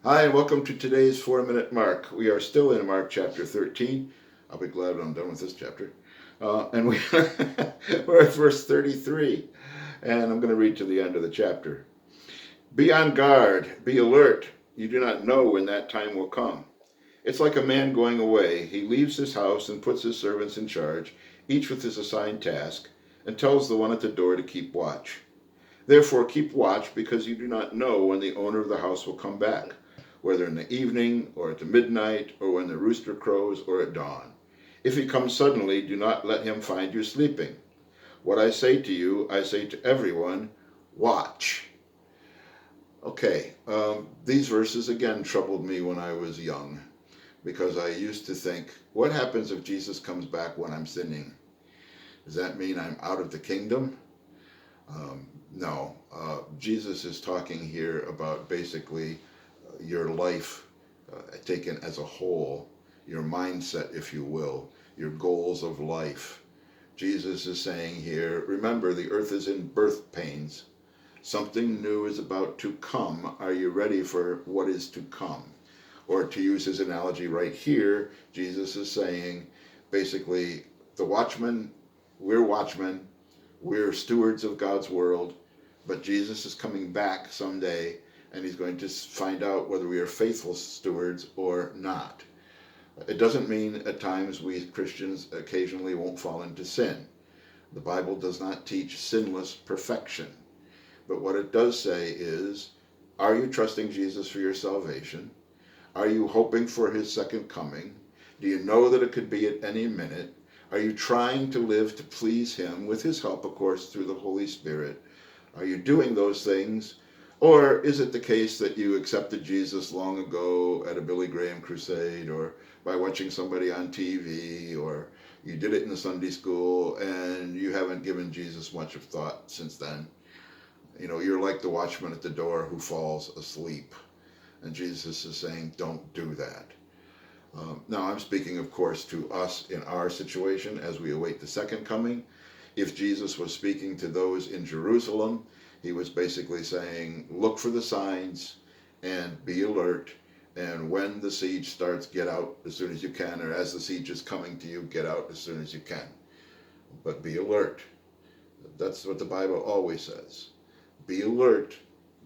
Hi, and welcome to today's 4 Minute Mark. We are still in Mark chapter 13. I'll be glad when I'm done with this chapter. We're at verse 33, and I'm going to read to the end of the chapter. Be on guard, be alert. You do not know when that time will come. It's like a man going away. He leaves his house and puts his servants in charge, each with his assigned task, and tells the one at the door to keep watch. Therefore, keep watch, because you do not know when the owner of the house will come back, whether in the evening, or at the midnight, or when the rooster crows, or at dawn. If he comes suddenly, do not let him find you sleeping. What I say to you, I say to everyone, watch. Okay, these verses again troubled me when I was young, because I used to think, what happens if Jesus comes back when I'm sinning? Does that mean I'm out of the kingdom? No, Jesus is talking here about basically your life taken as a whole, your mindset, if you will, your goals of life. Jesus is saying here, remember, the earth is in birth pains. Something new is about to come. Are you ready for what is to come? Or to use his analogy right here, Jesus is saying, basically, the watchmen, we're stewards of God's world, but Jesus is coming back someday, and he's going to find out whether we are faithful stewards or not. It doesn't mean at times we Christians occasionally won't fall into sin. The Bible does not teach sinless perfection. But what it does say is, are you trusting Jesus for your salvation? Are you hoping for his second coming? Do you know that it could be at any minute? Are you trying to live to please him, with his help, of course, through the Holy Spirit? Are you doing those things? Or is it the case that you accepted Jesus long ago at a Billy Graham crusade, or by watching somebody on TV, or you did it in the Sunday school and you haven't given Jesus much of thought since then? You know, you're like the watchman at the door who falls asleep. And Jesus is saying, don't do that. Now, I'm speaking, of course, to us in our situation as we await the second coming. If Jesus was speaking to those in Jerusalem, he was basically saying, look for the signs and be alert. And when the siege starts, get out as soon as you can, or as the siege is coming to you, get out as soon as you can. But be alert. That's what the Bible always says. Be alert,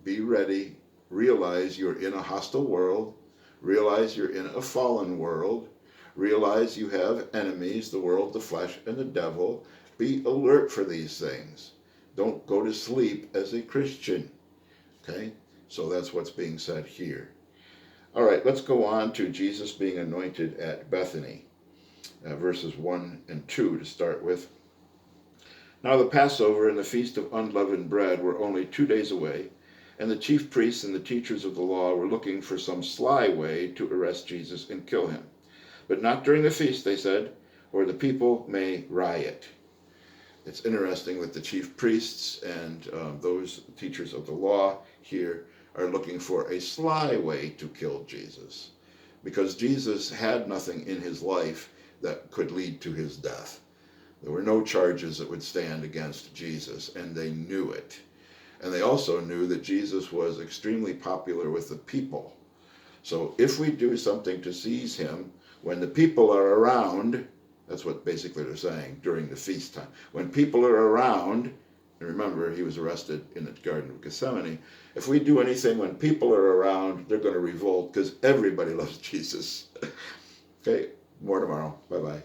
be ready, realize you're in a hostile world, realize you're in a fallen world, realize you have enemies, the world, the flesh, and the devil. Be alert for these things. Don't go to sleep as a Christian. Okay? So that's what's being said here. All right, let's go on to Jesus being anointed at Bethany, verses 1 and 2 to start with. Now the Passover and the Feast of Unleavened Bread were only 2 days away, and the chief priests and the teachers of the law were looking for some sly way to arrest Jesus and kill him. But not during the feast, they said, or the people may riot. It's interesting that the chief priests and those teachers of the law here are looking for a sly way to kill Jesus, because Jesus had nothing in his life that could lead to his death. There were no charges that would stand against Jesus, and they knew it. And they also knew that Jesus was extremely popular with the people. So if we do something to seize him when the people are around, that's what basically they're saying during the feast time. When people are around, and remember, he was arrested in the Garden of Gethsemane. If we do anything when people are around, they're going to revolt, because everybody loves Jesus. Okay, more tomorrow. Bye-bye.